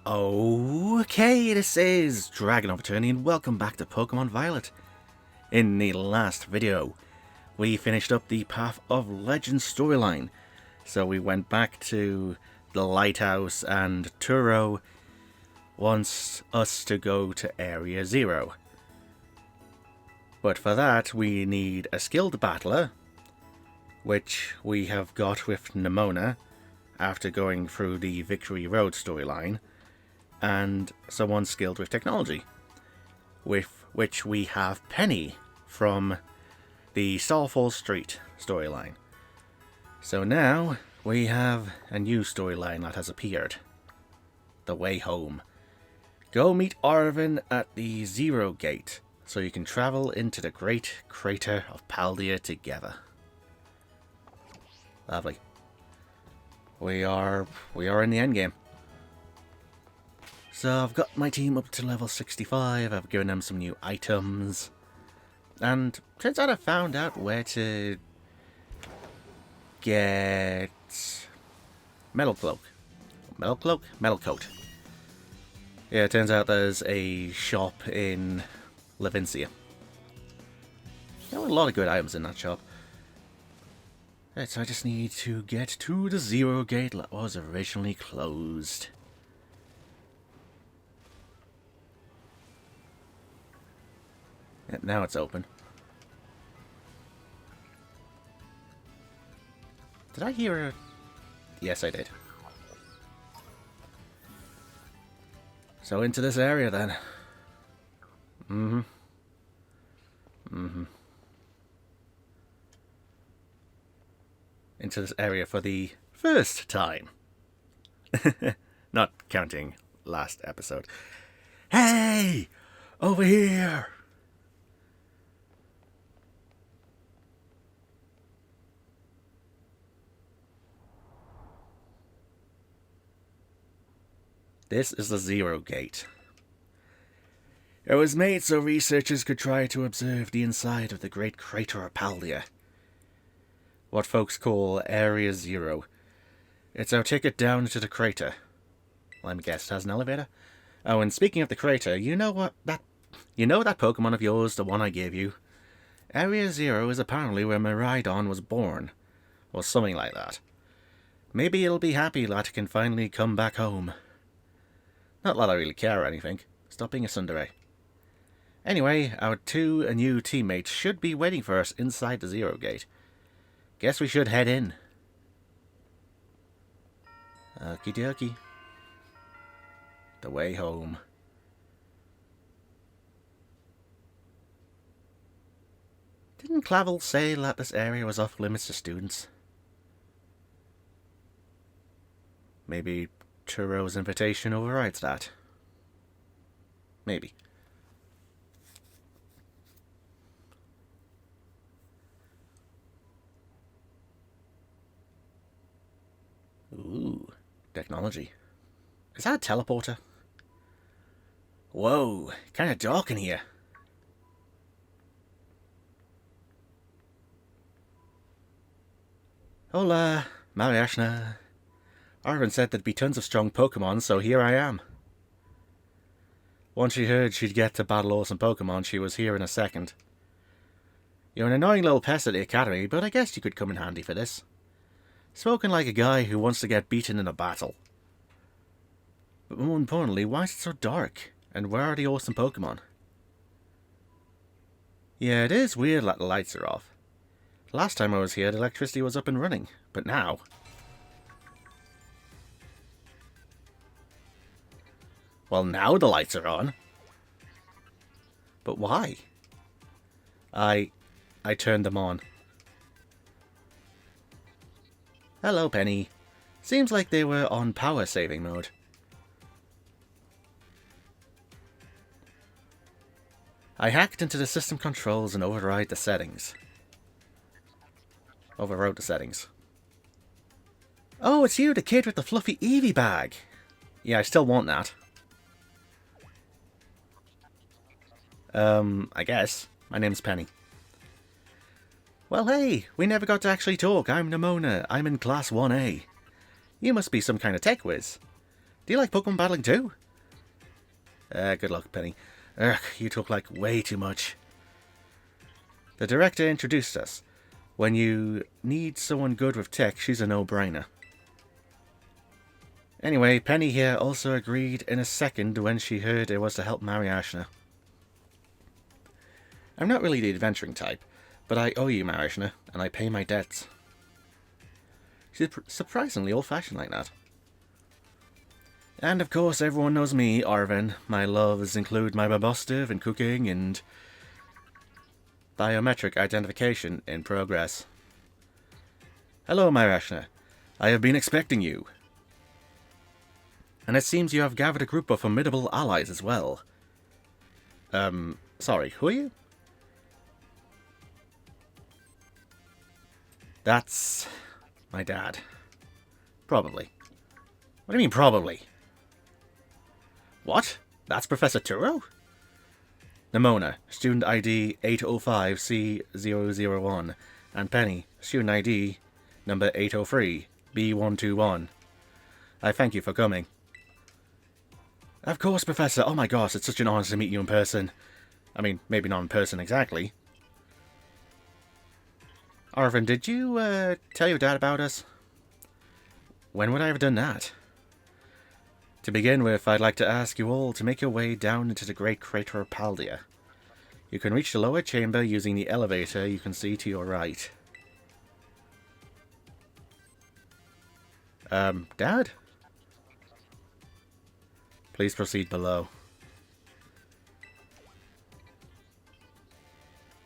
Okay, this is DragonofEternity and welcome back to Pokemon Violet. In the last video, we finished up the Path of Legends storyline. So we went back to the lighthouse and Turo wants us to go to Area 0. But for that we need a skilled battler, which we have got with Nemona after going through the Victory Road storyline, and someone skilled with technology, with which we have Penny from the Starfall Street storyline. So now we have a new storyline that has appeared. The Way Home. Go meet Arven at the Zero Gate, so you can travel into the Great Crater of Paldea together. Lovely. We are in the endgame. So I've got my team up to level 65, I've given them some new items, and turns out I found out where to get Metal Cloak. Metal Cloak? Metal Coat. Yeah, it turns out there's a shop in Levincia. There were a lot of good items in that shop. Right, so I just need to get to the Zero Gate that was originally closed. Now it's open. Did I hear a... Yes, I did. So into this area then. Into this area for the first time. Not counting last episode. Hey! Over here! This is the Zero Gate. It was made so researchers could try to observe the inside of the Great Crater of Paldea. What folks call Area 0. It's our ticket down to the crater. Let me guess, it has an elevator? Oh, and speaking of the crater, you know that Pokemon of yours, the one I gave you? Area 0 is apparently where Miraidon was born. Or something like that. Maybe it'll be happy that it can finally come back home. Not that I really care or anything. Stop being a tsundere. Anyway, our two new teammates should be waiting for us inside the Zero Gate. Guess we should head in. Okie dokie. The Way Home. Didn't Clavel say that this area was off limits to students? Maybe Turo's invitation overrides that. Maybe. Ooh, technology. Is that a teleporter? Whoa, kinda dark in here. Hola, Mariashna. Arven said there'd be tons of strong Pokemon, so here I am. Once she heard she'd get to battle awesome Pokemon, she was here in a second. You're an annoying little pest at the academy, but I guess you could come in handy for this. Spoken like a guy who wants to get beaten in a battle. But more importantly, why is it so dark? And where are the awesome Pokemon? Yeah, it is weird that the lights are off. Last time I was here, the electricity was up and running, but now... Well, now the lights are on. But why? I turned them on. Hello, Penny. Seems like they were on power saving mode. I hacked into the system controls and overrode the settings. Oh, it's you, the kid with the fluffy Eevee bag. Yeah, I still want that. I guess. My name's Penny. Well, hey, we never got to actually talk. I'm Nemona. I'm in Class 1A. You must be some kind of tech whiz. Do you like Pokemon battling too? Good luck, Penny. Ugh, you talk like way too much. The director introduced us. When you need someone good with tech, she's a no-brainer. Anyway, Penny here also agreed in a second when she heard it was to help marry Ashna. I'm not really the adventuring type, but I owe you, Marishna, and I pay my debts. She's surprisingly old-fashioned like that. And of course, everyone knows me, Arven. My loves include my babostive and cooking and biometric identification in progress. Hello, Marishna. I have been expecting you. And it seems you have gathered a group of formidable allies as well. Sorry, who are you? That's my dad. Probably. What do you mean, probably? What? That's Professor Turo? Nemona, student ID 805C001, and Penny, student ID number 803B121. I thank you for coming. Of course, Professor. Oh my gosh, it's such an honor to meet you in person. I mean, maybe not in person exactly. Arven, did you tell your dad about us? When would I have done that? To begin with, I'd like to ask you all to make your way down into the Great Crater of Paldea. You can reach the lower chamber using the elevator you can see to your right. Dad? Please proceed below.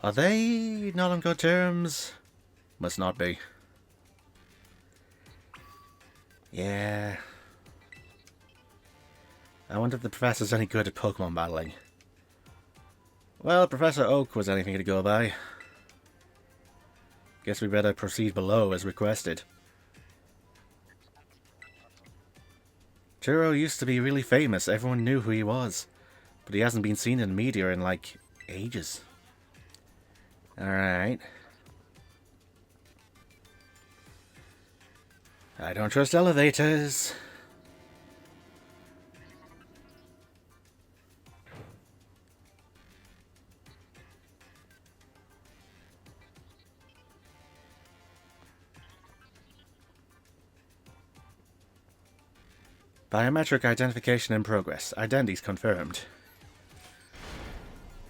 Are they not on good terms? Must not be. Yeah. I wonder if the professor's any good at Pokemon battling. Well, Professor Oak was anything to go by. Guess we better proceed below as requested. Turo used to be really famous. Everyone knew who he was. But he hasn't been seen in the media in, like, ages. Alright. I don't trust elevators. Biometric identification in progress. Identities confirmed.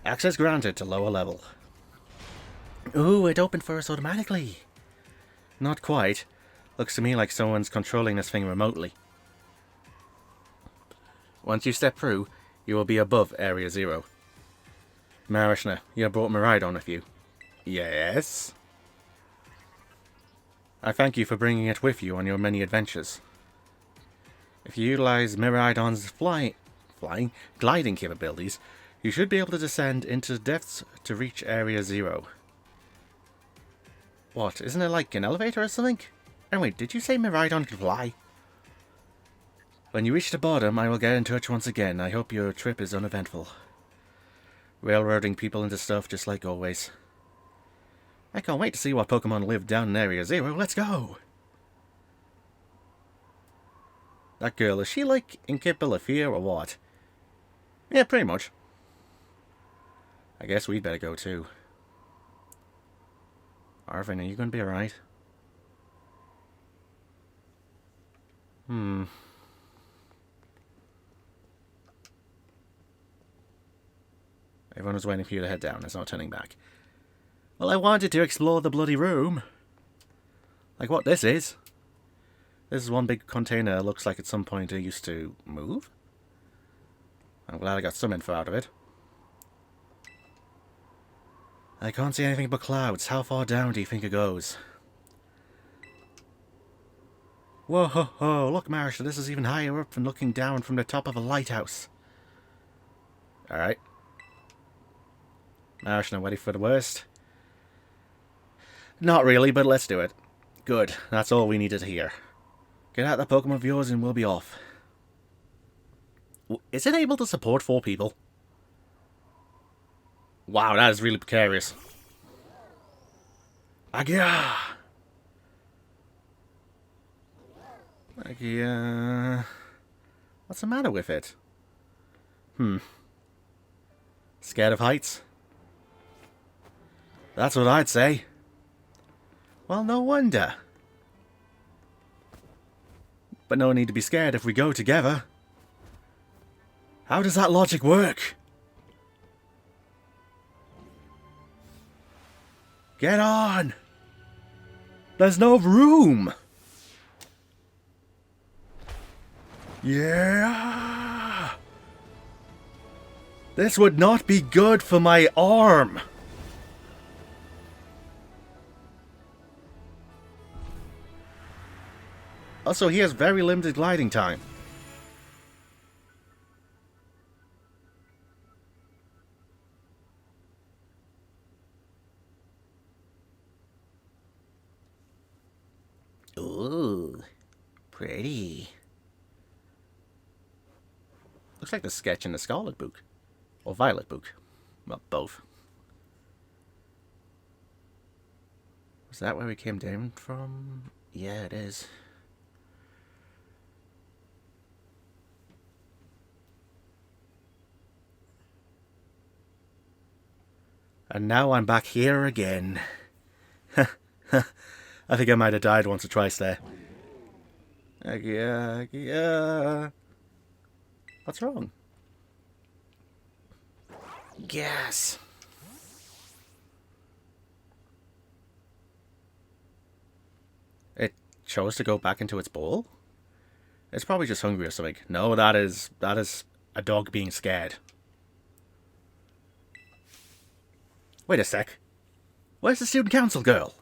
Access granted to lower level. Ooh, it opened for us automatically. Not quite. Looks to me like someone's controlling this thing remotely. Once you step through, you will be above Area 0. Marishna, you brought Miraidon with you. Yes? I thank you for bringing it with you on your many adventures. If you utilize Miraidon's gliding capabilities, you should be able to descend into the depths to reach Area 0. What, isn't it like an elevator or something? Anyway, did you say Miraidon can fly? When you reach the bottom, I will get in touch once again. I hope your trip is uneventful. Railroading people into stuff just like always. I can't wait to see what Pokemon live down in Area 0. Let's go! That girl, is she like incapable of fear or what? Yeah, pretty much. I guess we'd better go too. Arven, are you going to be alright? Everyone was waiting for you to head down. There's no turning back. Well, I wanted to explore the bloody room. Like what this is. This is one big container. Looks like at some point it used to move. I'm glad I got some info out of it. I can't see anything but clouds. How far down do you think it goes? Whoa, ho, ho. Look, Marisha, this is even higher up than looking down from the top of a lighthouse. Alright. Marisha, ready for the worst? Not really, but let's do it. Good. That's all we needed to hear. Get out the Pokemon of yours and we'll be off. Is it able to support 4 people? Wow, that is really precarious. Agia! Agia... What's the matter with it? Scared of heights? That's what I'd say. Well, no wonder. But no need to be scared if we go together. How does that logic work? Get on! There's no room! Yeah! This would not be good for my arm! Also, he has very limited gliding time. Ooh, pretty. Looks like the sketch in the Scarlet Book. Or Violet Book. Well, both. Was that where we came down from? Yeah, it is. And now I'm back here again. I think I might have died once or twice there. Yeah. What's wrong? Gas. It chose to go back into its bowl? It's probably just hungry or something. No, that is a dog being scared. Wait a sec. Where's the student council girl?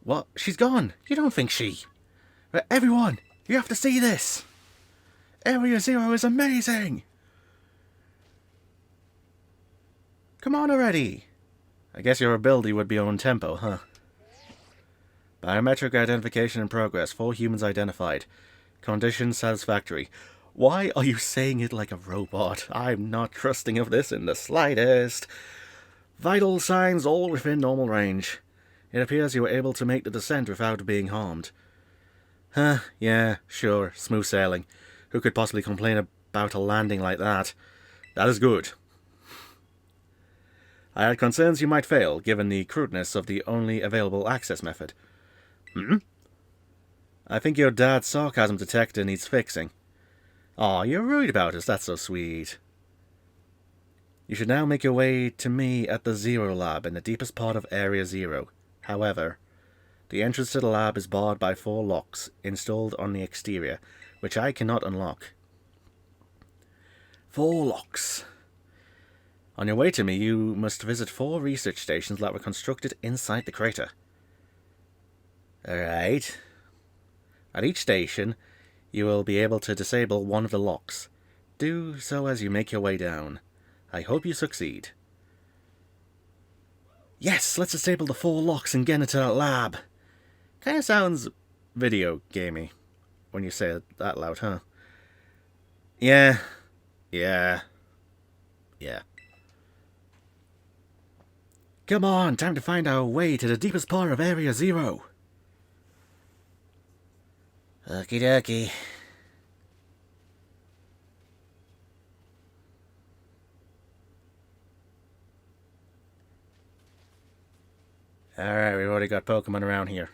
What? She's gone. You don't think she... Everyone, you have to see this. Area Zero is amazing. Come on already. I guess your ability would be on tempo, huh? Biometric identification in progress. 4 humans identified. Condition satisfactory. Why are you saying it like a robot? I'm not trusting of this in the slightest. Vital signs all within normal range. It appears you were able to make the descent without being harmed. Huh, yeah, sure, smooth sailing. Who could possibly complain about a landing like that? That is good. I had concerns you might fail, given the crudeness of the only available access method. I think your dad's sarcasm detector needs fixing. Aw, you're worried about us, that's so sweet. You should now make your way to me at the Zero Lab in the deepest part of Area Zero. However, the entrance to the lab is barred by 4 locks installed on the exterior, which I cannot unlock. 4 locks. On your way to me, you must visit 4 research stations that were constructed inside the crater. Alright. At each station, you will be able to disable one of the locks. Do so as you make your way down. I hope you succeed. Yes, let's disable the 4 locks and get into that lab. Kinda sounds video gamey when you say it that loud, huh? Yeah. Come on, time to find our way to the deepest part of Area Zero. Okie dokie. Alright, we've already got Pokemon around here.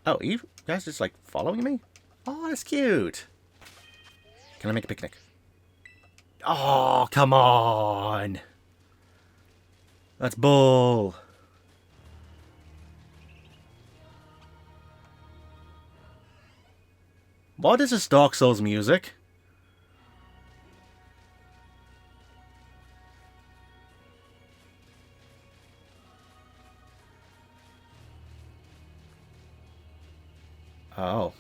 Oh, you guys just like following me? Oh, that's cute. Can I make a picnic? Oh, come on. That's bull. What is this Dark Souls music? Oh.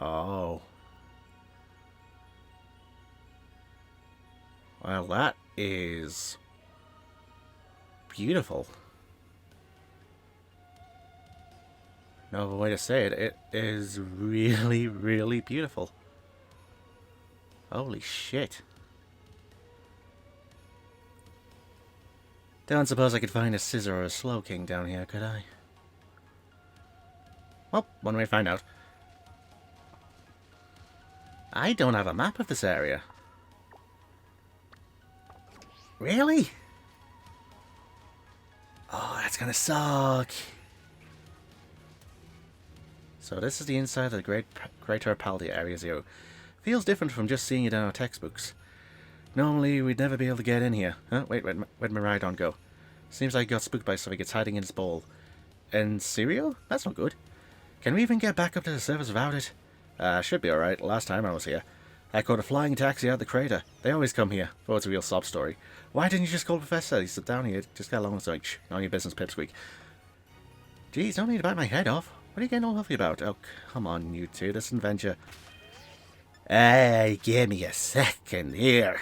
Oh. Well, that is beautiful. No other way to say it. It is really, really beautiful. Holy shit. Don't suppose I could find a scissor or a slow king down here, could I? Well, one way to find out. I don't have a map of this area. Really? Oh, that's gonna suck. So this is the inside of the Greater Paldia Area 0. Feels different from just seeing it in our textbooks. Normally, we'd never be able to get in here. Huh? Wait, where'd my ride-on go? Seems like he got spooked by something. It's hiding in his bowl. And cereal? That's not good. Can we even get back up to the surface without it? Should be alright. Last time I was here, I caught a flying taxi out of the crater. They always come here. Oh, it's a real sob story. Why didn't you just call Professor? He sit down here. Just get along with something. None of your business, pipsqueak. Geez, don't need to bite my head off. What are you getting all huffy about? Oh, come on, you two. This adventure. Hey, give me a second here.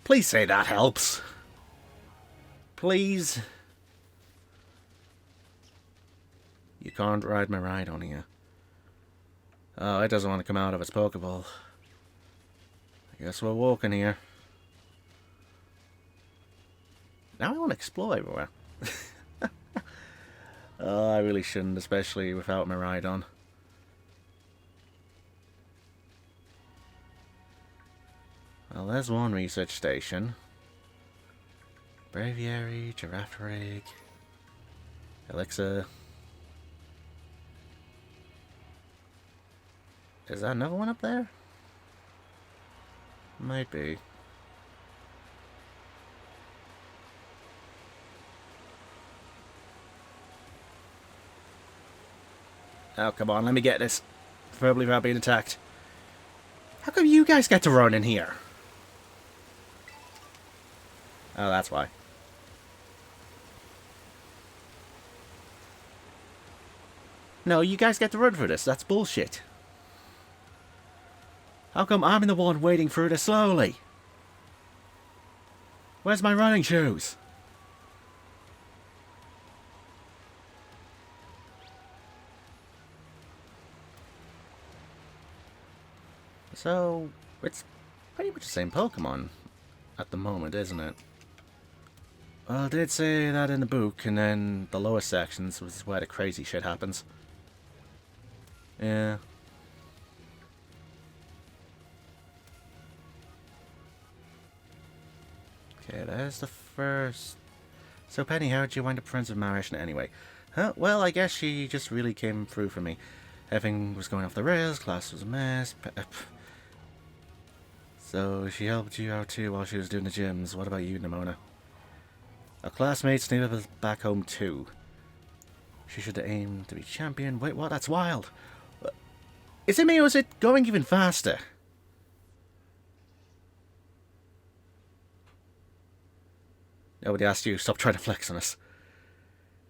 Please say that helps. Please. You can't ride my ride on here. Oh, it doesn't want to come out of its Pokeball. I guess we're walking here. Now I want to explore everywhere. Oh, I really shouldn't, especially without my ride on. Well, there's one research station. Braviary, Giraffrig, Elixir. Is that another one up there? Might be. Oh, come on, let me get this. Preferably without being attacked. How come you guys get to run in here? Oh, that's why. No, you guys get to run for this. That's bullshit. How come I'm the one wading through this slowly? Where's my running shoes? So, it's pretty much the same Pokemon at the moment, isn't it? Well, I did say that in the book, and then the lower sections was where the crazy shit happens. Yeah. Okay, there's the first. So, Penny, how'd you wind up friends with Marishna anyway? Huh? Well, I guess she just really came through for me. Everything was going off the rails, class was a mess. So, she helped you out too while she was doing the gyms. What about you, Nemona? Our classmates needed us back home too. She should have aimed to be champion. Wait, what? That's wild. Is it me or is it going even faster? Nobody asked you. Stop trying to flex on us.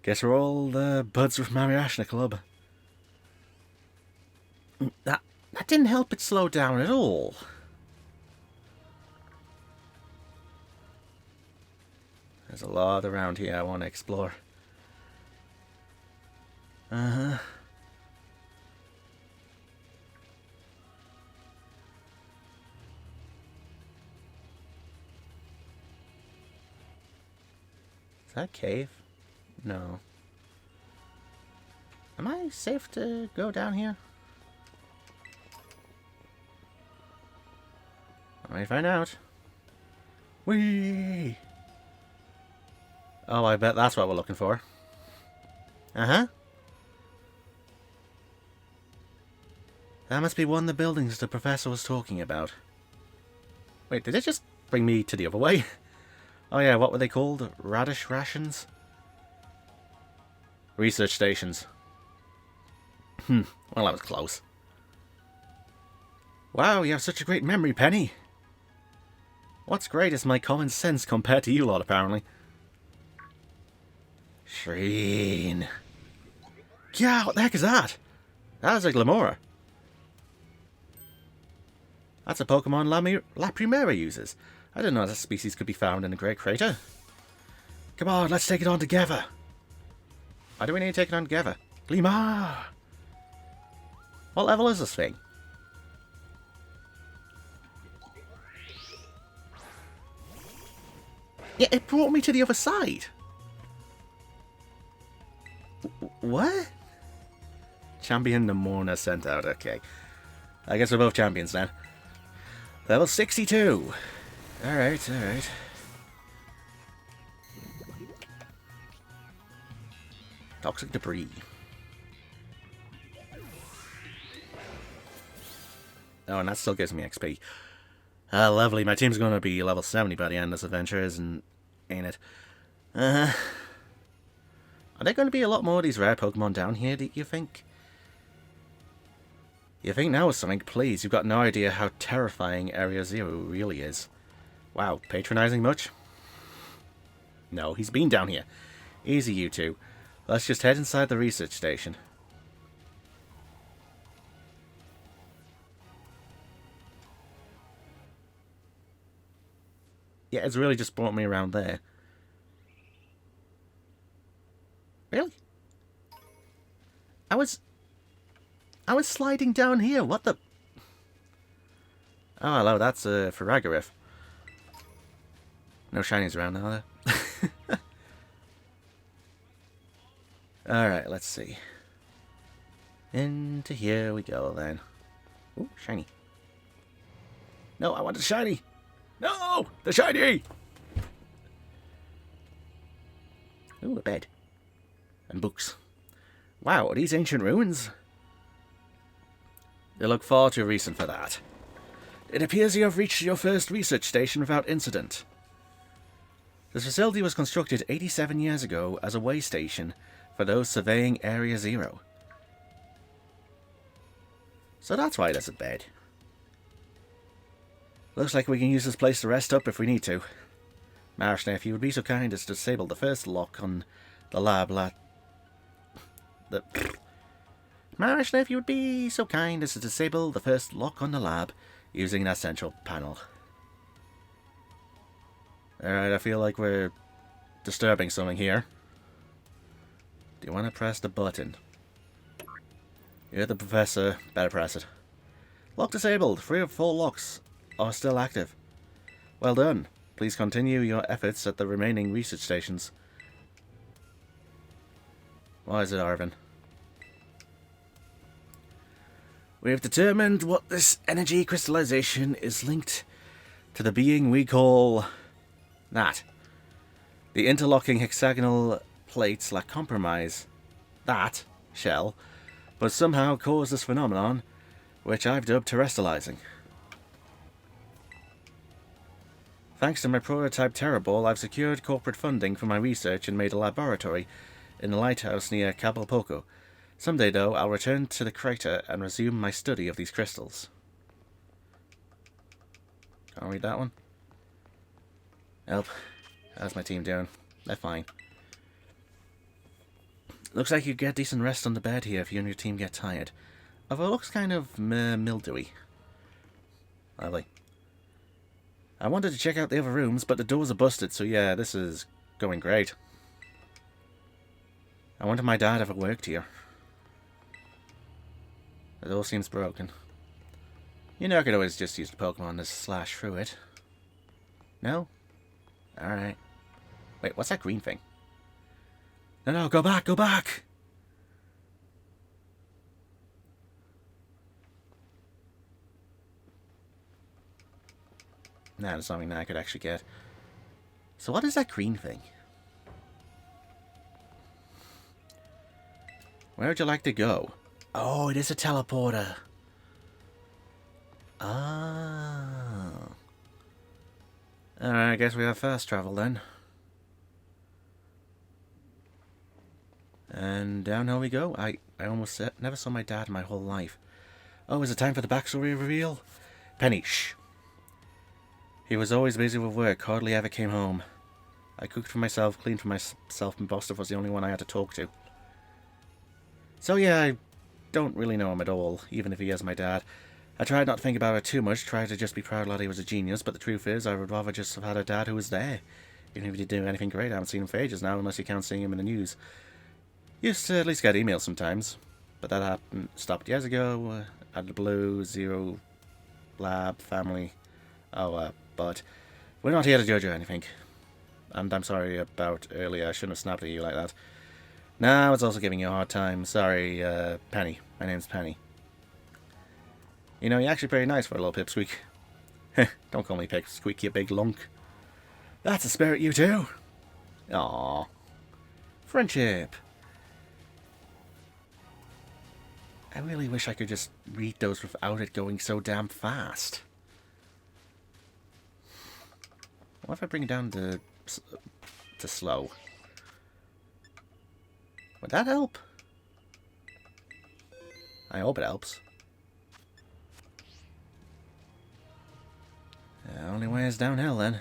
Guess we're all buds with Mariashna Club. That didn't help it slow down at all. There's a lot around here I want to explore. Uh-huh. Is that a cave? No. Am I safe to go down here? Let me find out. Whee! Oh, I bet that's what we're looking for. Uh-huh. That must be one of the buildings the professor was talking about. Wait, did it just bring me to the other way? Oh yeah, what were they called? Radish rations? Research stations. Well, that was close. Wow, you have such a great memory, Penny. What's great is my common sense compared to you lot, apparently. Shreen. Yeah, what the heck is that? That is a Glamora. That's a Pokemon La Primera uses. I didn't know that species could be found in the Great Crater. Come on, let's take it on together. Why do we need to take it on together? Gleamar! What level is this thing? Yeah, it brought me to the other side. What? Champion Nemona sent out. Okay. I guess we're both champions then. Level 62. Alright, alright. Toxic debris. Oh, and that still gives me XP. Lovely. My team's going to be level 70 by the end of this adventure, ain't it? Are there going to be a lot more of these rare Pokemon down here, do you think? You think now is something? Please, you've got no idea how terrifying Area Zero really is. Wow, patronizing much? No, he's been down here. Easy, you two. Let's just head inside the research station. Yeah, it's really just brought me around there. Really? I was sliding down here. What the? Oh, hello. That's a Farragarif. No shinies around now, there. Alright, let's see. Into here we go, then. Ooh, shiny. No, I want the shiny. No! The shiny! Ooh, a bed. And books. Wow, are these ancient ruins? They look far too recent for that. It appears you have reached your first research station without incident. This facility was constructed 87 years ago as a way station for those surveying Area Zero. So that's why there's a bed. Looks like we can use this place to rest up if we need to. Marshna, if you would be so kind as to disable the first lock on the lab Marshna, if you would be so kind as to disable the first lock on the lab using that central panel. Alright, I feel like we're disturbing something here. Do you want to press the button? You're the professor, better press it. Lock disabled. 3 of 4 locks are still active. Well done. Please continue your efforts at the remaining research stations. Why is it Arven? We have determined what this energy crystallization is linked to the being we call that. The interlocking hexagonal plates lack compromise that shell, but somehow cause this phenomenon, which I've dubbed terrestrializing. Thanks to my prototype Terror Ball, I've secured corporate funding for my research and made a laboratory in the lighthouse near Cabelpoco. Someday, though, I'll return to the crater and resume my study of these crystals. Can't read that one? Nope. How's my team doing? They're fine. Looks like you get decent rest on the bed here if you and your team get tired. Although it looks kind of mildewy. Lovely. I wanted to check out the other rooms, but the doors are busted, so yeah, this is going great. I wonder if my dad ever worked here. The door seems broken. You know I could always just use the Pokemon to slash through it. No? Alright. Wait, what's that green thing? No, go back, go back! Nah, there's something that I could actually get. So what is that green thing? Where would you like to go? Oh, it is a teleporter. Ah. Alright, I guess we have fast travel then. And down here we go. I almost never saw my dad in my whole life. Oh, is it time for the backstory reveal? Penny, shh. He was always busy with work, hardly ever came home. I cooked for myself, cleaned for myself, and Bostov was the only one I had to talk to. So yeah, I don't really know him at all, even if he is my dad. I tried not to think about it too much, tried to just be proud that he was a genius, but the truth is, I would rather just have had a dad who was there. Even if he didn't do anything great, I haven't seen him for ages now, unless you count seeing him in the news. Used to at least get emails sometimes, but that happened, stopped years ago, out of the blue, Zero, Lab, family. But we're not here to judge or anything. And I'm sorry about earlier. I shouldn't have snapped at you like that. No, I was also giving you a hard time. Sorry, Penny. My name's Penny. You know, you're actually pretty nice for a little pipsqueak. Don't call me pipsqueak, you big lunk. That's the spirit, you too. Aww. Friendship. I really wish I could just read those without it going so damn fast. What if I bring it down to slow? Would that help? I hope it helps. The only way is downhill then.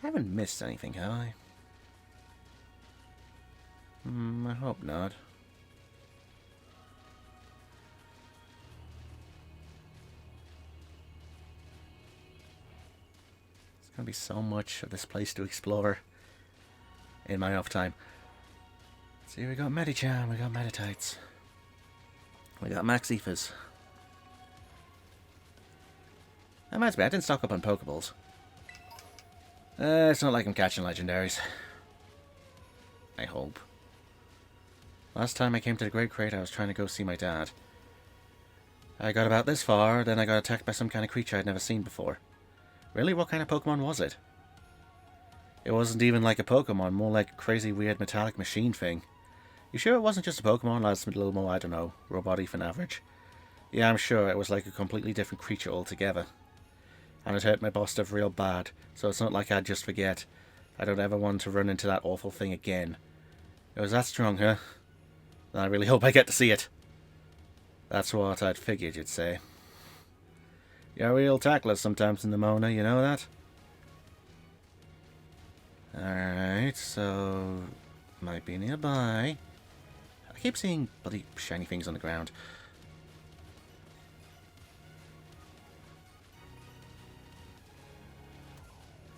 I haven't missed anything, have I? I hope not. There's gonna be so much of this place to explore in my off time. See, we got Medichan, we got Meditites, we got Max Ephas. That reminds me, I didn't stock up on Pokeballs. It's not like I'm catching legendaries. I hope. Last time I came to the Great Crate, I was trying to go see my dad. I got about this far, then I got attacked by some kind of creature I'd never seen before. Really? What kind of Pokemon was it? It wasn't even like a Pokemon, more like a crazy weird metallic machine thing. You sure it wasn't just a Pokemon that's a little more, I don't know, robotic than average? Yeah, I'm sure it was like a completely different creature altogether. And it hurt my boss stuff real bad, so it's not like I'd just forget. I don't ever want to run into that awful thing again. It was that strong, huh? I really hope I get to see it. That's what I'd figured you'd say. You're real tactless sometimes in Nemona, you know that? Alright, so... might be nearby. I keep seeing bloody shiny things on the ground.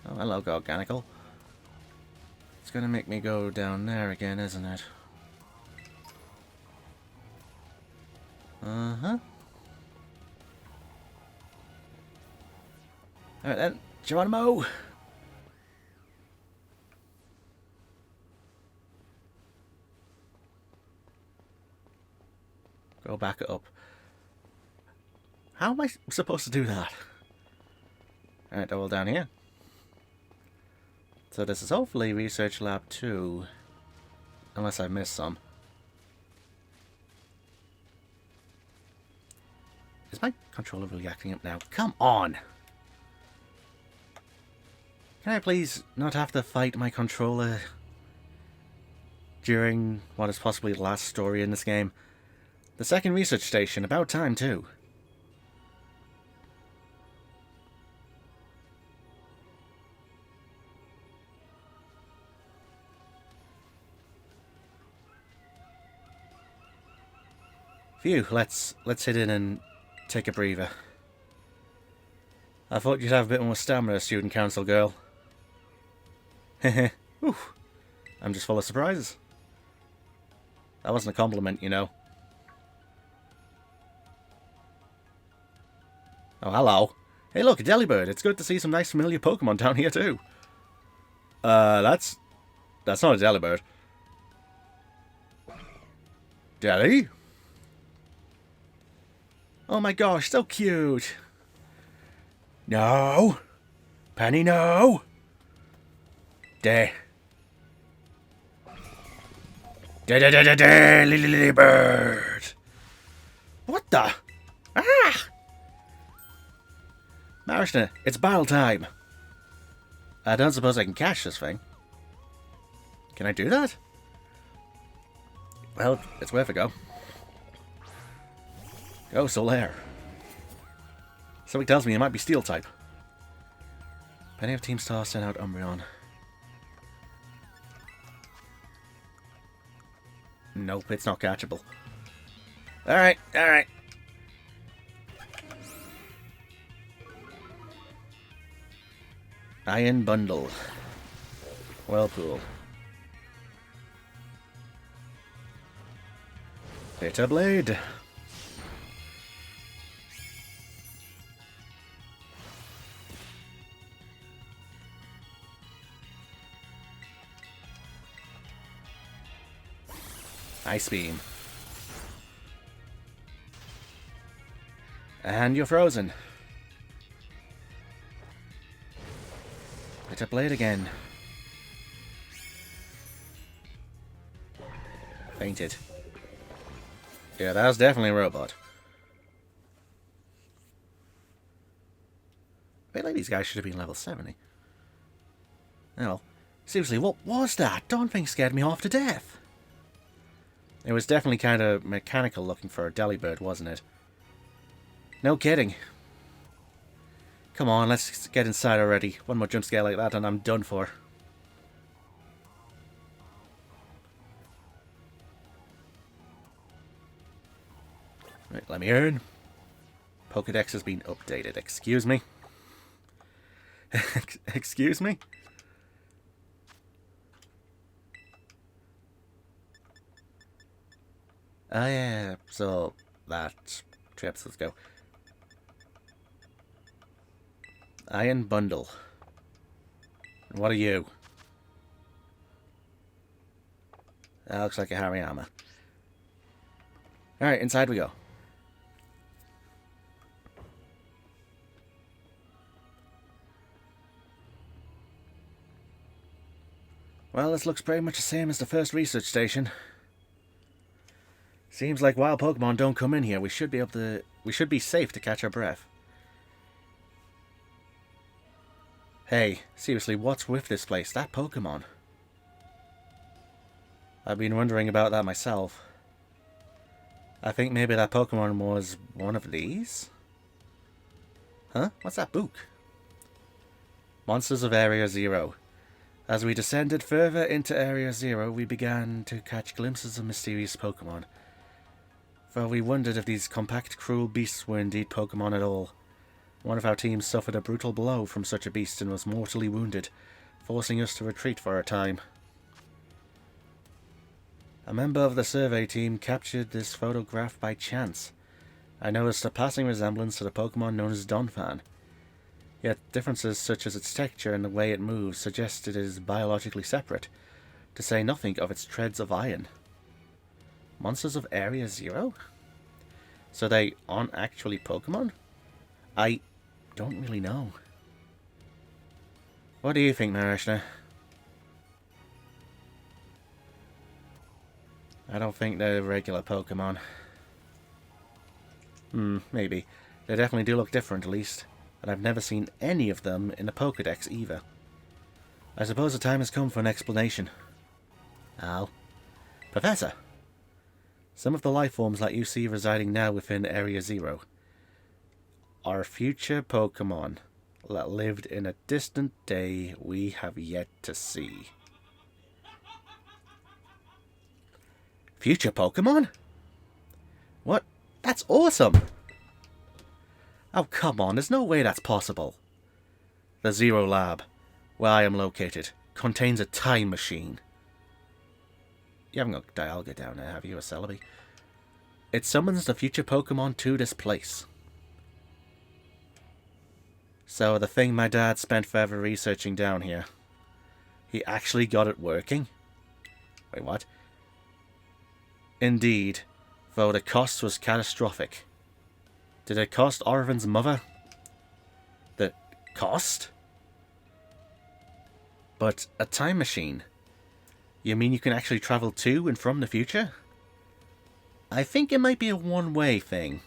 Oh, hello, Gorganical. It's gonna make me go down there again, isn't it? Uh-huh. Alright then, Geronimo! Go back up. How am I supposed to do that? Alright, double down here. So this is hopefully Research Lab 2. Unless I missed some. Is my controller really acting up now? Come on! Can I please not have to fight my controller during what is possibly the last story in this game? The second research station, about time too. Phew, let's hit in and take a breather. I thought you'd have a bit more stamina, student council girl. Heh. I'm just full of surprises. That wasn't a compliment, you know. Oh, hello. Hey look, a Delibird. It's good to see some nice familiar Pokemon down here too. That's not a Delibird. Deli? Oh my gosh, so cute. No. Penny, no. Lily bird. What the? Ah! Marishna, it's battle time. I don't suppose I can catch this thing. Can I do that? Well, it's worth a go. Go, Solaire. Something tells me it might be Steel type. Penny of Team Star sent out Umbreon. Nope, it's not catchable. Alright, alright. Iron Bundle. Whirlpool. Bitter Blade. Ice Beam. And you're frozen. Bitter Blade again. Fainted. Yeah, that was definitely a robot. I feel like these guys should have been level 70. Oh, seriously, what was that? Dawnfang scared me half to death. It was definitely kind of mechanical looking for a Delibird, wasn't it? No kidding. Come on, let's get inside already. One more jump scare like that and I'm done for. Right, let me in. Pokédex has been updated. Excuse me? Excuse me? Oh yeah, so that trips, let's go. Iron Bundle. And what are you? That looks like a Hariyama. Alright, inside we go. Well, this looks pretty much the same as the first research station. Seems like wild Pokemon don't come in here. We should be safe to catch our breath. Hey, seriously, what's with this place? That Pokemon. I've been wondering about that myself. I think maybe that Pokemon was one of these? Huh? What's that book? Monsters of Area Zero. As we descended further into Area Zero, we began to catch glimpses of mysterious Pokemon. For we wondered if these compact, cruel beasts were indeed Pokemon at all. One of our teams suffered a brutal blow from such a beast and was mortally wounded, forcing us to retreat for a time. A member of the survey team captured this photograph by chance. I noticed a passing resemblance to the Pokemon known as Donphan. Yet differences such as its texture and the way it moves suggest it is biologically separate, to say nothing of its treads of iron. Monsters of Area Zero? So they aren't actually Pokemon? I don't really know. What do you think, Marishna? I don't think they're regular Pokemon. Maybe. They definitely do look different, at least. And I've never seen any of them in the Pokédex either. I suppose the time has come for an explanation. Al. Professor! Some of the life forms that you see residing now within Area Zero are future Pokemon that lived in a distant day we have yet to see. Future Pokemon? What? That's awesome! Oh, come on, there's no way that's possible. The Zero Lab, where I am located, contains a time machine. You haven't got Dialga down there, have you, a Celebi? It summons the future Pokemon to this place. So the thing my dad spent forever researching down here, he actually got it working? Wait, what? Indeed, though the cost was catastrophic. Did it cost Arven's mother? The cost? But a time machine? You mean you can actually travel to and from the future? I think it might be a one-way thing.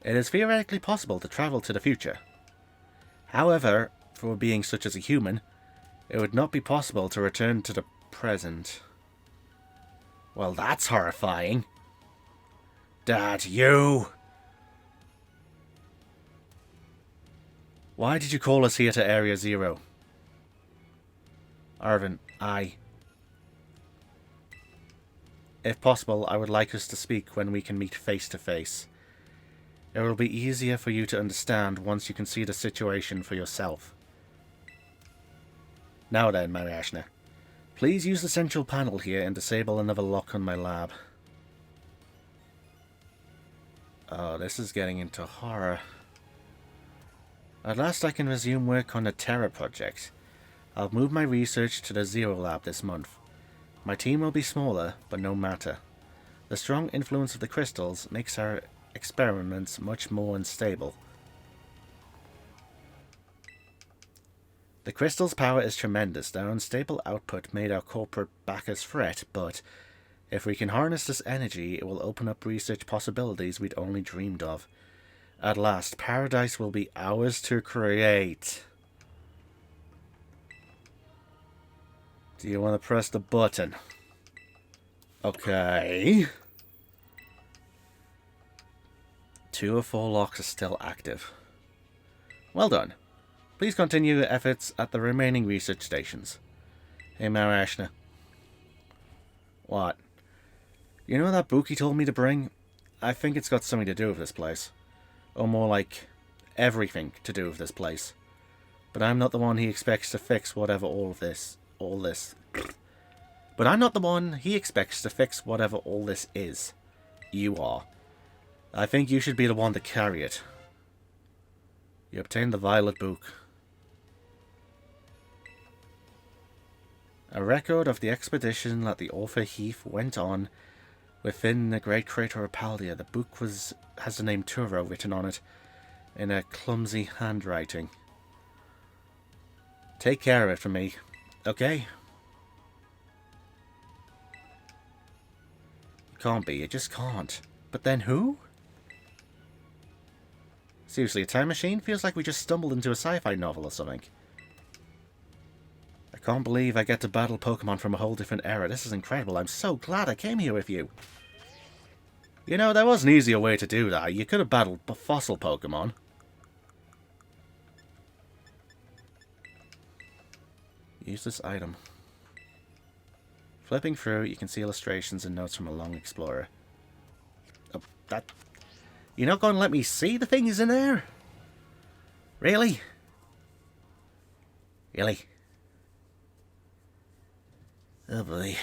It is theoretically possible to travel to the future. However, for being such as a human, it would not be possible to return to the present. Well, that's horrifying. Dad, you! Why did you call us here to Area Zero? Arven, If possible, I would like us to speak when we can meet face to face. It will be easier for you to understand once you can see the situation for yourself. Now then, Mariashna, please use the central panel here and disable another lock on my lab. Oh, this is getting into horror. At last I can resume work on the Terra project. I'll move my research to the Zero Lab this month. My team will be smaller, but no matter. The strong influence of the crystals makes our experiments much more unstable. The crystal's power is tremendous. Their unstable output made our corporate backers fret, but if we can harness this energy, it will open up research possibilities we'd only dreamed of. At last, paradise will be ours to create. Do you want to press the button? Okay. 2 of 4 locks are still active. Well done. Please continue your efforts at the remaining research stations. Hey, Marashna. What? You know that book he told me to bring? I think it's got something to do with this place. Or more like, everything to do with this place. But I'm not the one he expects to fix whatever all this. But I'm not the one he expects to fix whatever all this is. You are. I think you should be the one to carry it. You obtained the Violet Book. A record of the expedition that the author Heath went on within the great crater of Paldea. The book has the name Turo written on it in a clumsy handwriting. Take care of it for me, okay? It can't be, it just can't. But then who? Seriously, a time machine? Feels like we just stumbled into a sci-fi novel or something. I can't believe I get to battle Pokemon from a whole different era. This is incredible. I'm so glad I came here with you. You know, there was an easier way to do that. You could have battled fossil Pokemon. Use this item. Flipping through, you can see illustrations and notes from a long explorer. Oh, that... You're not going to let me see the things in there? Really? Really? Oh boy.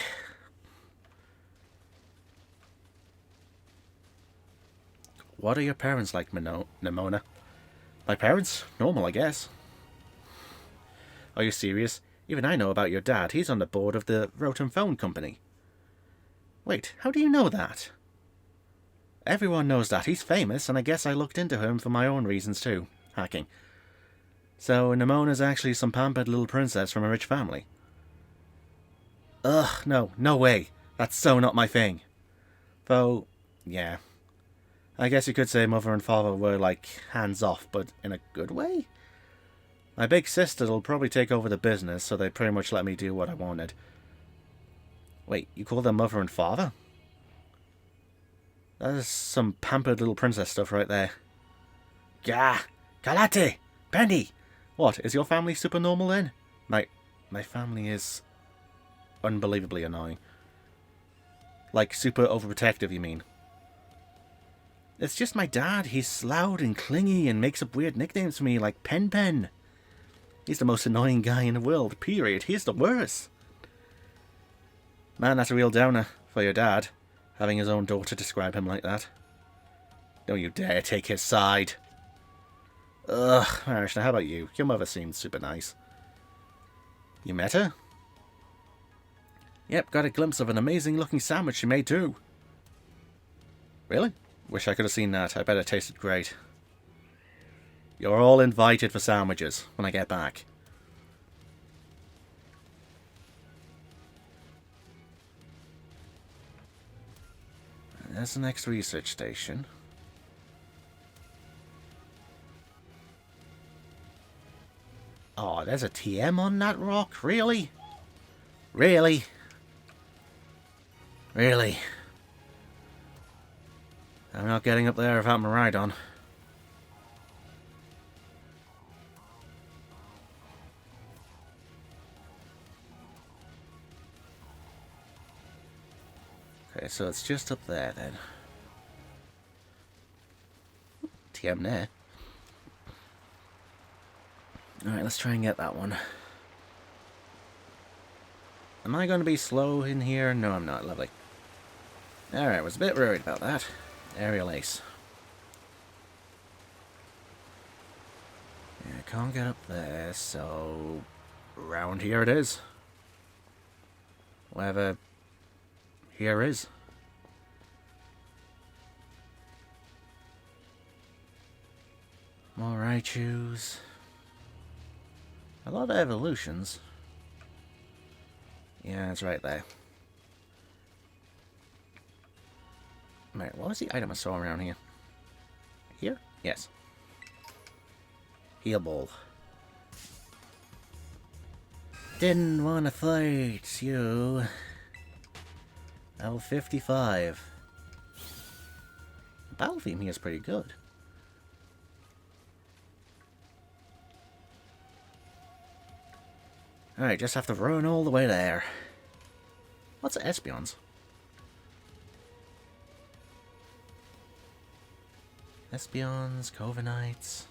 What are your parents like, Nemona? My parents? Normal, I guess. Are you serious? Even I know about your dad. He's on the board of the Rotom Phone Company. Wait, how do you know that? Everyone knows that. He's famous, and I guess I looked into him for my own reasons too. Hacking. So, Nemona's actually some pampered little princess from a rich family. Ugh, no way. That's so not my thing. Though, yeah. I guess you could say mother and father were, like, hands-off, but in a good way? My big sister'll probably take over the business, so they pretty much let me do what I wanted. Wait, you call them mother and father? That is some pampered little princess stuff right there. Gah! Kalate! Penny! What, is your family super normal then? My family is unbelievably annoying. Like, super overprotective, you mean? It's just my dad. He's loud and clingy and makes up weird nicknames for me, like Pen Pen. He's the most annoying guy in the world, period. He's the worst. Man, that's a real downer for your dad, having his own daughter describe him like that. Don't you dare take his side. Ugh, Marishna, how about you? Your mother seemed super nice. You met her? Yep, got a glimpse of an amazing looking sandwich she made too. Really? Wish I could have seen that. I bet it tasted great. You're all invited for sandwiches when I get back. There's the next research station. Oh, there's a TM on that rock? Really? Really? Really? I'm not getting up there without my ride on. Okay, so it's just up there then. TM there. Alright, let's try and get that one. Am I going to be slow in here? No, I'm not. Lovely. Alright, was a bit worried about that. Aerial Ace. Yeah, I can't get up there, so... round here it is. Whatever here is. More Raichus. A lot of evolutions. Yeah, it's right there. Right, what was the item I saw around here? Here? Yes. Heal ball. Didn't want to fight you. Level 55. The battle theme here is pretty good. Alright, just have to run all the way there. What's Espeons? Espeons, Covenites.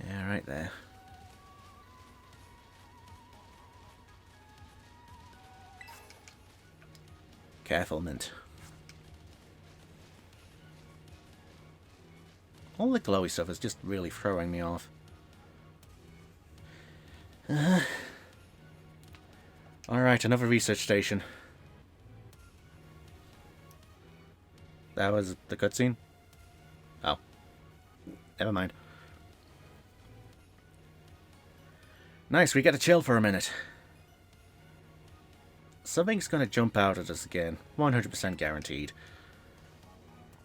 Yeah, right there. Careful, Mint. All the glowy stuff is just really throwing me off. Alright, another research station. That was the cutscene? Oh. Never mind. Nice, we get to chill for a minute. Something's gonna jump out at us again. 100% guaranteed.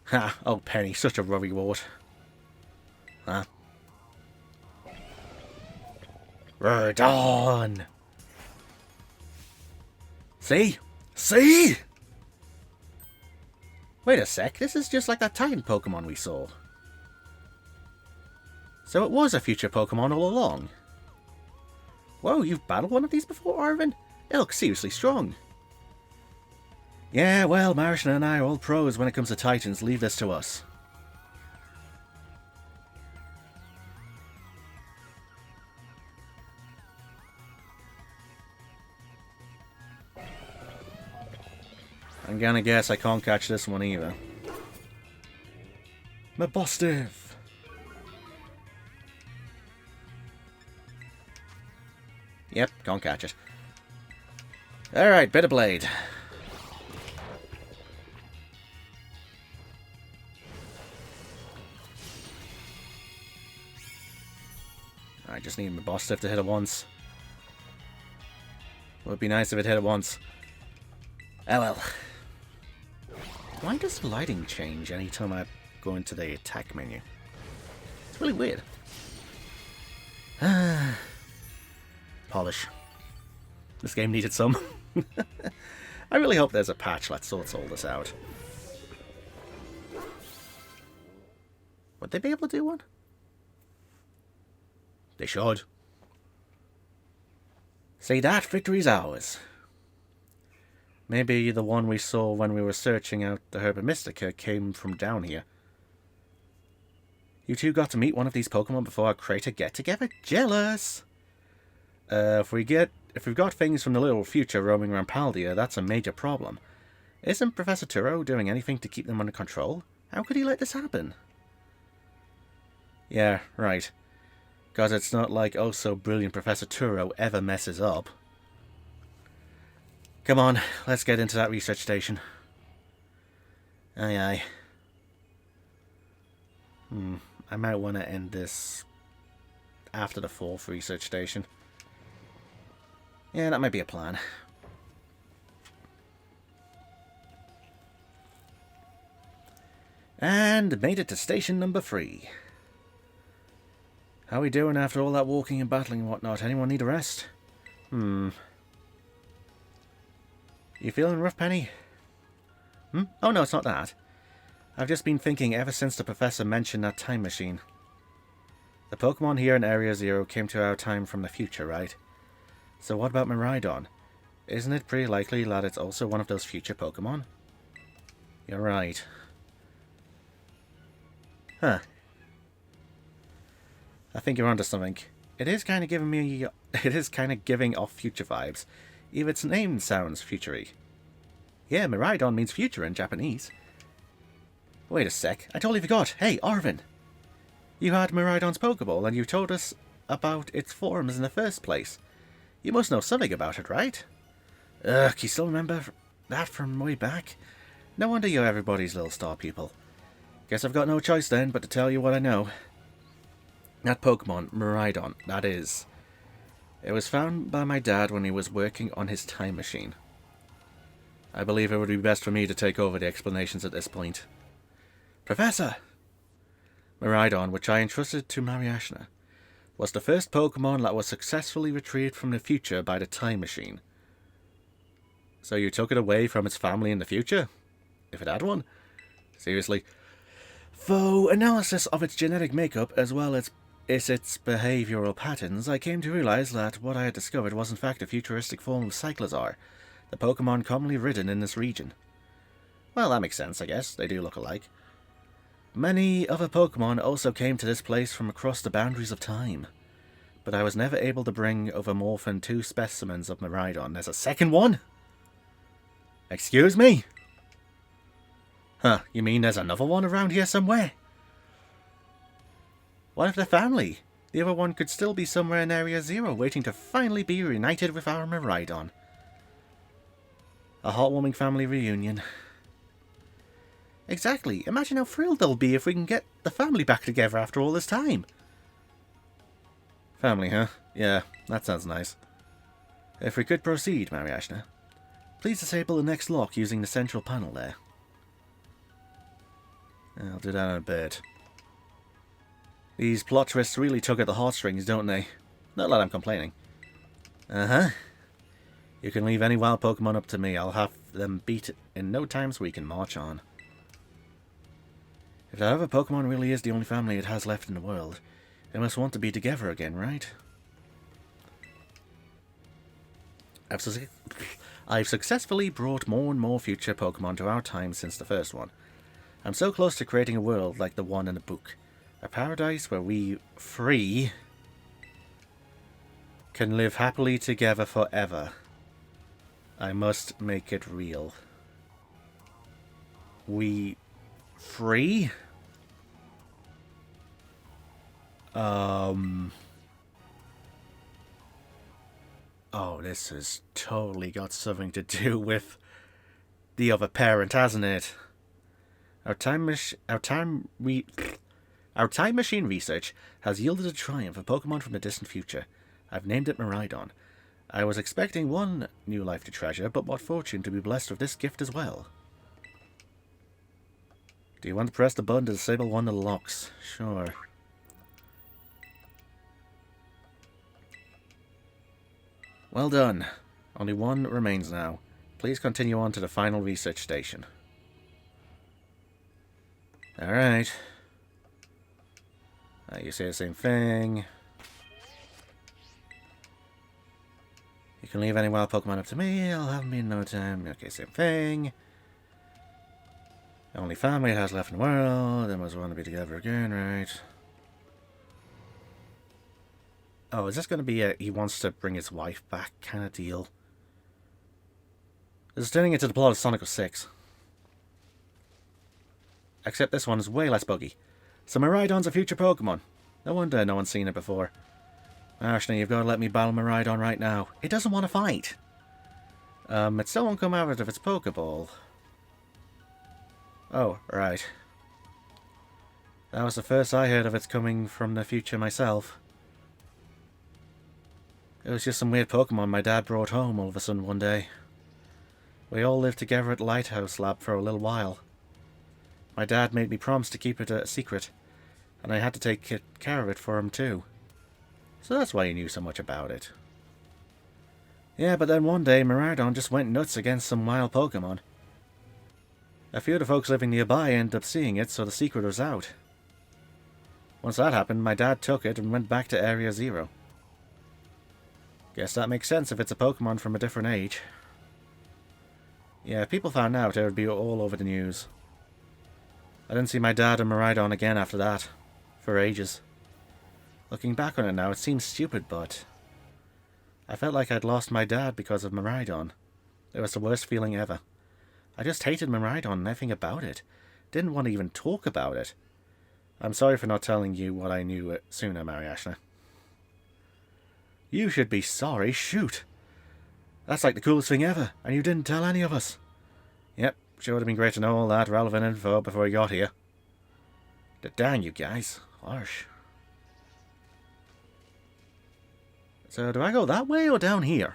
Ha! Oh, Penny, such a worrywart. Huh? Radon! See? See? Wait a sec, this is just like that Titan Pokemon we saw. So it was a future Pokemon all along. Whoa, you've battled one of these before, Arven? It looks seriously strong. Yeah, well, Martian and I are all pros when it comes to Titans. Leave this to us. I'm gonna guess I can't catch this one either. Mabostive! Yep, can't catch it. Alright, Bitter Blade. I just need Mabostive to hit it once. It would be nice if it hit it once. Oh well. Why does the lighting change anytime I go into the attack menu? It's really weird. Polish. This game needed some. I really hope there's a patch that sorts all this out. Would they be able to do one? They should. See that? Victory's ours. Maybe the one we saw when we were searching out the Herba Mystica came from down here. You two got to meet one of these Pokemon before our crater get-together? Jealous! If we've got things from the little future roaming around Paldea, that's a major problem. Isn't Professor Turo doing anything to keep them under control? How could he let this happen? Yeah, right. Because it's not like oh-so-brilliant Professor Turo ever messes up. Come on, let's get into that research station. Aye, aye. I might want to end this after the 4th research station. Yeah, that might be a plan. And made it to station number 3. How we doing after all that walking and battling and whatnot? Anyone need a rest? You feeling rough, Penny? Oh no, it's not that. I've just been thinking ever since the professor mentioned that time machine. The Pokemon here in Area 0 came to our time from the future, right? So what about Miraidon? Isn't it pretty likely that it's also one of those future Pokemon? You're right. Huh. I think you're onto something. It is kind of giving off future vibes. Even its name sounds futury. Yeah, Miraidon means future in Japanese. Wait a sec, I totally forgot. Hey, Arven! You had Miraidon's Pokeball, and you told us about its forms in the first place. You must know something about it, right? Ugh, you still remember that from way back? No wonder you're everybody's little star pupil. Guess I've got no choice then but to tell you what I know. That Pokemon, Miraidon, that is. It was found by my dad when he was working on his time machine. I believe it would be best for me to take over the explanations at this point. Professor! Miraidon, which I entrusted to Mariashna, was the first Pokemon that was successfully retrieved from the future by the time machine. So you took it away from its family in the future? If it had one? Seriously? For analysis of its genetic makeup as well as its behavioural patterns, I came to realise that what I had discovered was in fact a futuristic form of Cyclizar, the Pokemon commonly ridden in this region. Well, that makes sense, I guess. They do look alike. Many other Pokemon also came to this place from across the boundaries of time, but I was never able to bring over more than 2 specimens of Miraidon. There's a second one? Excuse me? Huh, you mean there's another one around here somewhere? What if the family? The other one could still be somewhere in Area Zero, waiting to finally be reunited with our Miraidon. A heartwarming family reunion. Exactly. Imagine how thrilled they'll be if we can get the family back together after all this time. Family, huh? Yeah, that sounds nice. If we could proceed, Mariashna. Please disable the next lock using the central panel there. I'll do that in a bit. These plot twists really tug at the heartstrings, don't they? Not that I'm complaining. Uh-huh. You can leave any wild Pokemon up to me. I'll have them beat in no time so we can march on. If that other Pokemon really is the only family it has left in the world, they must want to be together again, right? I've successfully brought more and more future Pokemon to our time since the first one. I'm so close to creating a world like the one in the book. A paradise where we three can live happily together forever. I must make it real. We three? Oh, this has totally got something to do with the other parent, hasn't it? Our time machine research has yielded a triumph of Pokemon from the distant future. I've named it Miraidon. I was expecting one new life to treasure, but what fortune to be blessed with this gift as well. Do you want to press the button to disable one of the locks? Sure. Well done. Only one remains now. Please continue on to the final research station. Alright. You say the same thing. You can leave any wild Pokemon up to me. I'll have them in no time. Okay, same thing. The only family it has left in the world. They must want to be together again, right? Oh, is this going to be a he wants to bring his wife back kind of deal? This is turning into the plot of Sonic 06. Except this one is way less buggy. So Miraidon's a future Pokemon. No wonder no one's seen it before. Ashna, you've got to let me battle Miraidon right now. It doesn't want to fight. It still won't come out of its Pokeball. Oh, right. That was the first I heard of its coming from the future myself. It was just some weird Pokemon my dad brought home all of a sudden one day. We all lived together at the Lighthouse Lab for a little while. My dad made me promise to keep it a secret, and I had to take care of it for him too. So that's why he knew so much about it. Yeah, but then one day Miraidon just went nuts against some wild Pokemon. A few of the folks living nearby ended up seeing it, so the secret was out. Once that happened, my dad took it and went back to Area Zero. Guess that makes sense if it's a Pokemon from a different age. Yeah, if people found out, it would be all over the news. I didn't see my dad and Miraidon again after that. For ages. Looking back on it now, it seems stupid, but I felt like I'd lost my dad because of Miraidon. It was the worst feeling ever. I just hated Miraidon and everything about it. Didn't want to even talk about it. I'm sorry for not telling you what I knew sooner, Mariashna. You should be sorry, shoot. That's like the coolest thing ever, and you didn't tell any of us. Yep, sure would have been great to know all that relevant info before we got here. But dang you guys, harsh. So do I go that way or down here?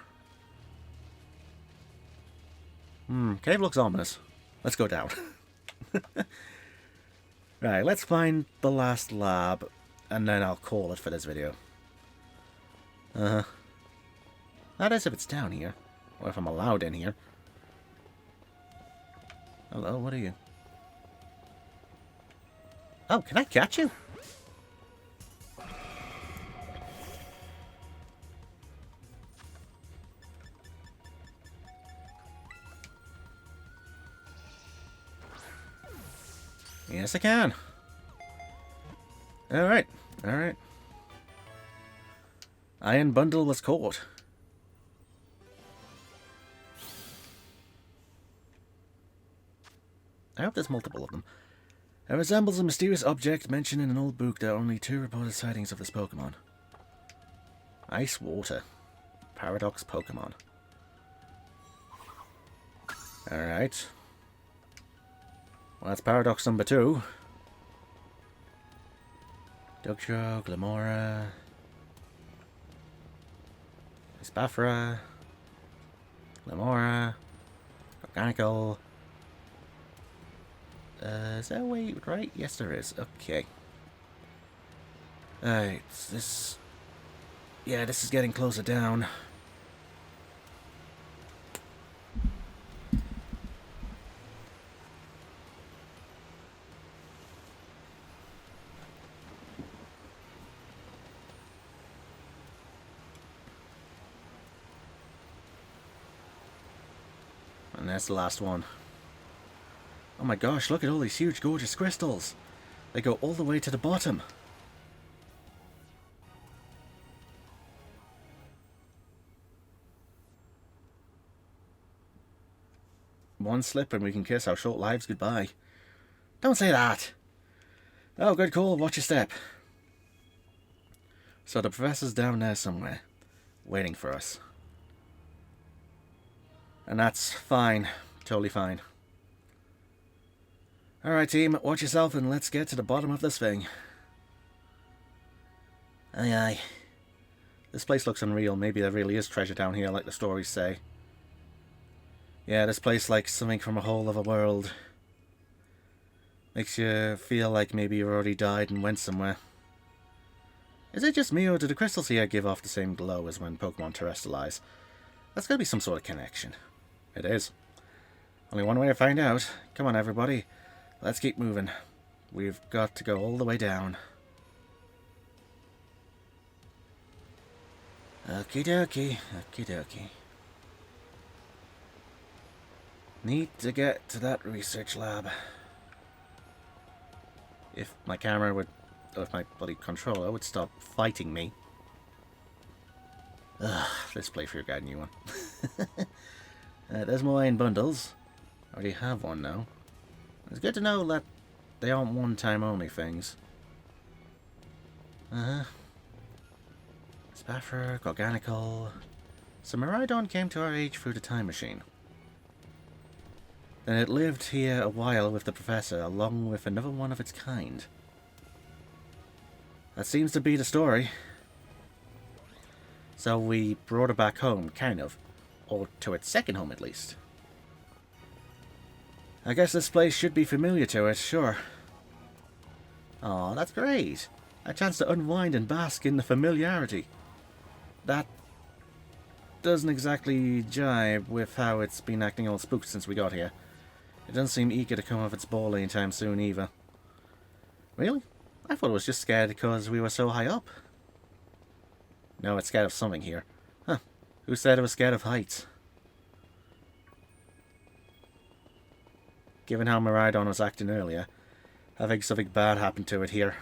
Cave looks ominous. Let's go down. Right, let's find the last lab, and then I'll call it for this video. That is if it's down here, or if I'm allowed in here. Hello, what are you? Oh, can I catch you? Yes, I can. Alright, alright. Iron bundle was caught. I hope there's multiple of them. It resembles a mysterious object mentioned in an old book. There are only 2 reported sightings of this Pokemon. Ice water. Paradox Pokemon. Alright. Well, that's paradox number 2. Dugtro, Glamora, Spafra, Glamora, Organical. Is there a way right? Yes, there is. Okay. Alright, this... Yeah, this is getting closer down. And that's the last one. Oh my gosh, look at all these huge gorgeous crystals. They go all the way to the bottom. One slip and we can kiss our short lives goodbye. Don't say that. Oh, good call, watch your step. So the professor's down there somewhere, waiting for us. And that's fine. Totally fine. Alright team, watch yourself and let's get to the bottom of this thing. Aye aye. This place looks unreal. Maybe there really is treasure down here like the stories say. Yeah, this place like something from a whole other world. Makes you feel like maybe you already died and went somewhere. Is it just me or do the crystals here give off the same glow as when Pokemon terrestrialize? That's gotta be some sort of connection. It is. Only one way to find out. Come on everybody. Let's keep moving. We've got to go all the way down. Okie dokie. Okie dokie. Need to get to that research lab. If my camera would... or if my bloody controller would stop fighting me. Ugh, this playthrough got a new one. There's more iron bundles. I already have one now. It's good to know that they aren't one-time only things. Spaffer, Gorganical... So Miraidon came to our age through the time machine. Then it lived here a while with the Professor, along with another one of its kind. That seems to be the story. So we brought it back home, kind of. Or to its second home, at least. I guess this place should be familiar to it, sure. Aw, that's great. A chance to unwind and bask in the familiarity. That doesn't exactly jibe with how it's been acting all spooked since we got here. It doesn't seem eager to come off its ball anytime soon, either. Really? I thought it was just scared because we were so high up. No, it's scared of something here. Huh. Who said it was scared of heights? Given how Miraidon was acting earlier, I think something bad happened to it here.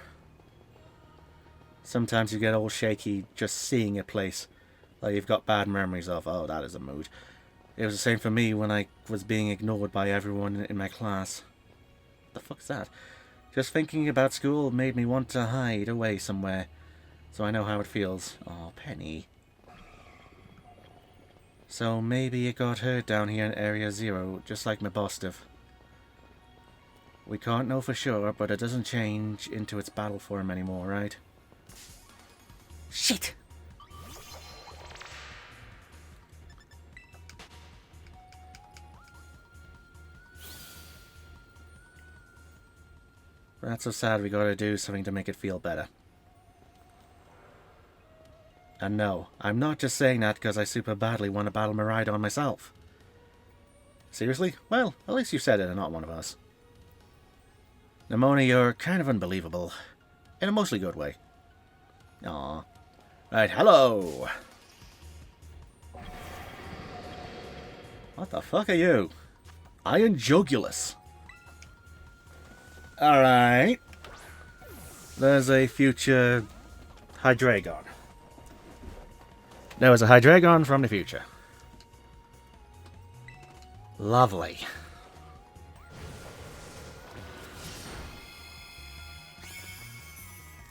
Sometimes you get all shaky just seeing a place that you've got bad memories of. Oh, that is a mood. It was the same for me when I was being ignored by everyone in my class. What the fuck's that? Just thinking about school made me want to hide away somewhere, so I know how it feels. Aw, Penny. So maybe you got hurt down here in Area Zero, just like my boss did. We can't know for sure, but it doesn't change into its battle form anymore, right? Shit! That's so sad we gotta do something to make it feel better. And no, I'm not just saying that because I super badly want to battle Miraidon myself. Seriously? Well, at least you said it and not one of us. Nemona, you're kind of unbelievable. In a mostly good way. Aww. Right, hello! What the fuck are you? Iron Jugulus. Alright. There's a future Hydreigon. There was a Hydreigon from the future. Lovely.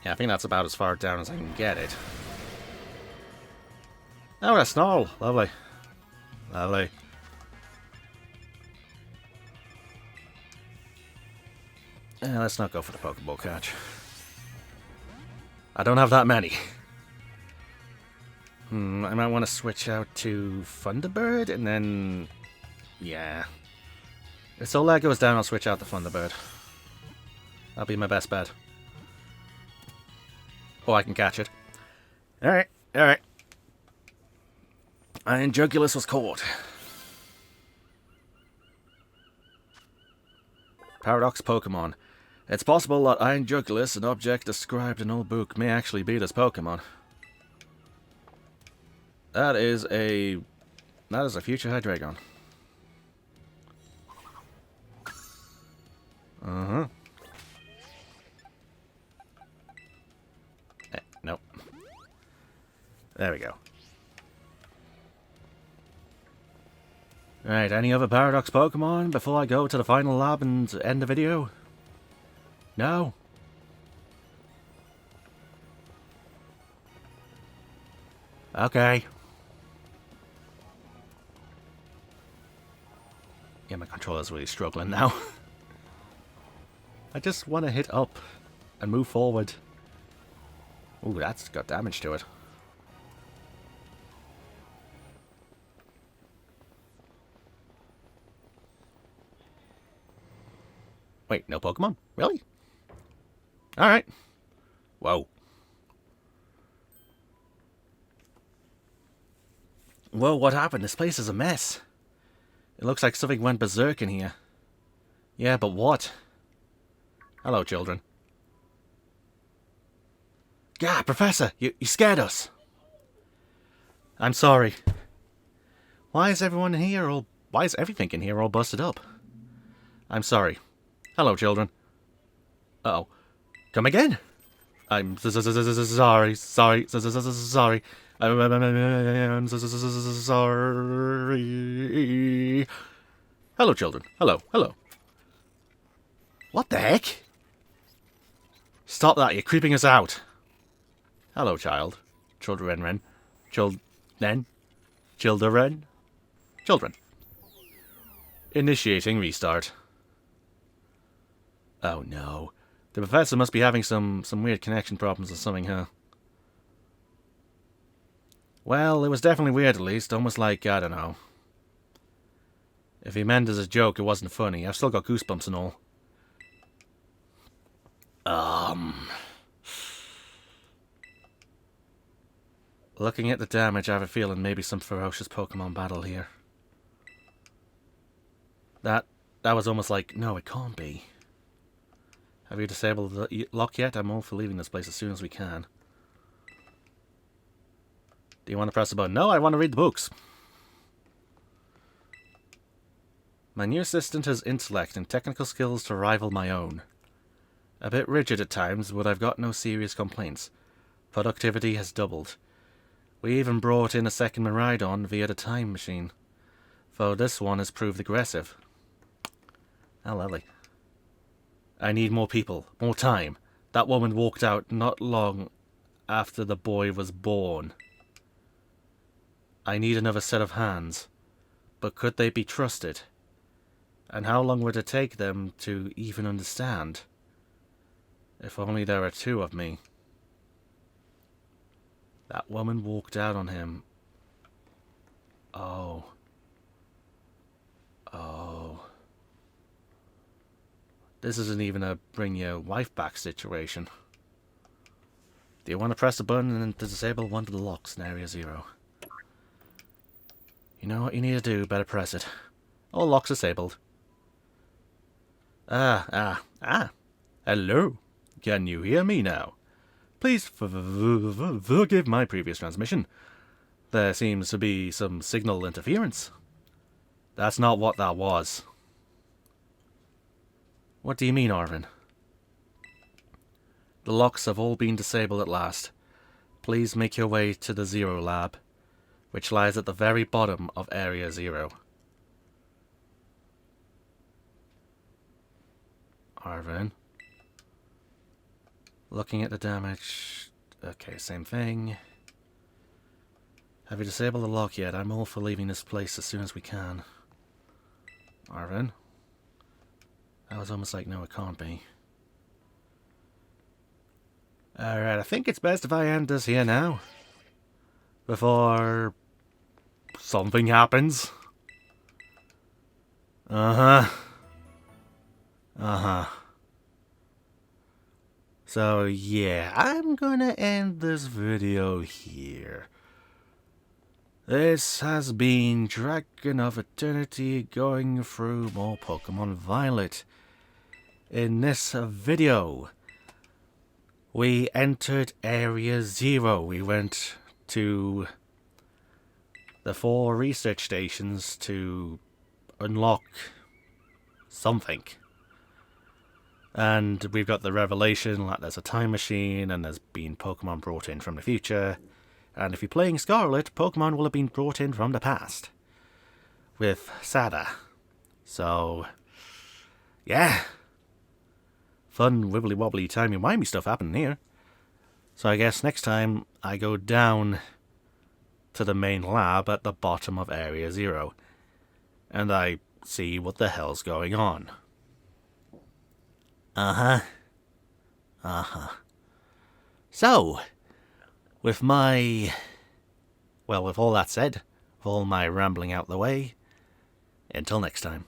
Yeah, I think that's about as far down as I can get it. Oh, a Snarl. Lovely. Lovely. Let's not go for the Pokeball catch. I don't have that many. I might want to switch out to Thunderbird and then... Yeah. If Solar goes down, I'll switch out to Thunderbird. That'll be my best bet. Oh, I can catch it. Alright, alright. Iron Jugulus was caught. Paradox Pokemon. It's possible that Iron Jugulus, an object described in an old book, may actually be this Pokemon. That is a future Hydreigon. Uh-huh. Nope. There we go. Right, any other Paradox Pokemon before I go to the final lab and end the video? No? Okay. Yeah, my controller's really struggling now. I just want to hit up and move forward. Ooh, that's got damage to it. Wait, no Pokemon? Really? Alright. Whoa. Whoa, what happened? This place is a mess. It looks like something went berserk in here. Yeah, but what? Hello, children. Gah, Professor! You scared us! I'm sorry. Why is everyone in here all... Why is everything in here all busted up? I'm sorry. Hello, children. Uh-oh. Come again? I'm sorry. Sorry. Sorry. I'm sorry. Hello, children. Hello. Hello. What the heck? Stop that. You're creeping us out. Hello, child. Children. Children. Children. Initiating restart. Oh no. The professor must be having some weird connection problems or something, huh? Well, it was definitely weird at least. Almost like, I don't know. If he meant as a joke, it wasn't funny. I've still got goosebumps and all. Looking at the damage, I have a feeling maybe some ferocious Pokemon battle here. That was almost like, no, it can't be. Have you disabled the lock yet? I'm all for leaving this place as soon as we can. Do you want to press the button? No, I want to read the books. My new assistant has intellect and technical skills to rival my own. A bit rigid at times, but I've got no serious complaints. Productivity has doubled. We even brought in a second Miraidon via the time machine. Though this one has proved aggressive. How lovely. I need more people, more time. That woman walked out not long after the boy was born. I need another set of hands. But could they be trusted? And how long would it take them to even understand? If only there were 2 of me. That woman walked out on him. Oh. Oh. This isn't even a bring your wife back situation. Do you want to press the button and disable one of the locks in Area 0? You know what you need to do, better press it. All locks disabled. Hello. Can you hear me now? Please forgive my previous transmission. There seems to be some signal interference. That's not what that was. What do you mean, Arven? The locks have all been disabled at last. Please make your way to the 0 lab, which lies at the very bottom of Area 0. Arven. Looking at the damage. Okay, same thing. Have you disabled the lock yet? I'm all for leaving this place as soon as we can. Arven. That was almost like, no, it can't be. Alright, I think it's best if I end this here now. Before something happens. So yeah, I'm gonna end this video here. This has been DragonofEternity going through more Pokemon Violet. In this video, we entered Area 0. We went to the 4 research stations to unlock something. And we've got the revelation that there's a time machine and there's been Pokemon brought in from the future. And if you're playing Scarlet, Pokemon will have been brought in from the past. With Sada. So, yeah. Fun, wibbly-wobbly, timey-wimey stuff happening here. So I guess next time I go down to the main lab at the bottom of Area 0. And I see what the hell's going on. So, with all that said, with all my rambling out the way, until next time.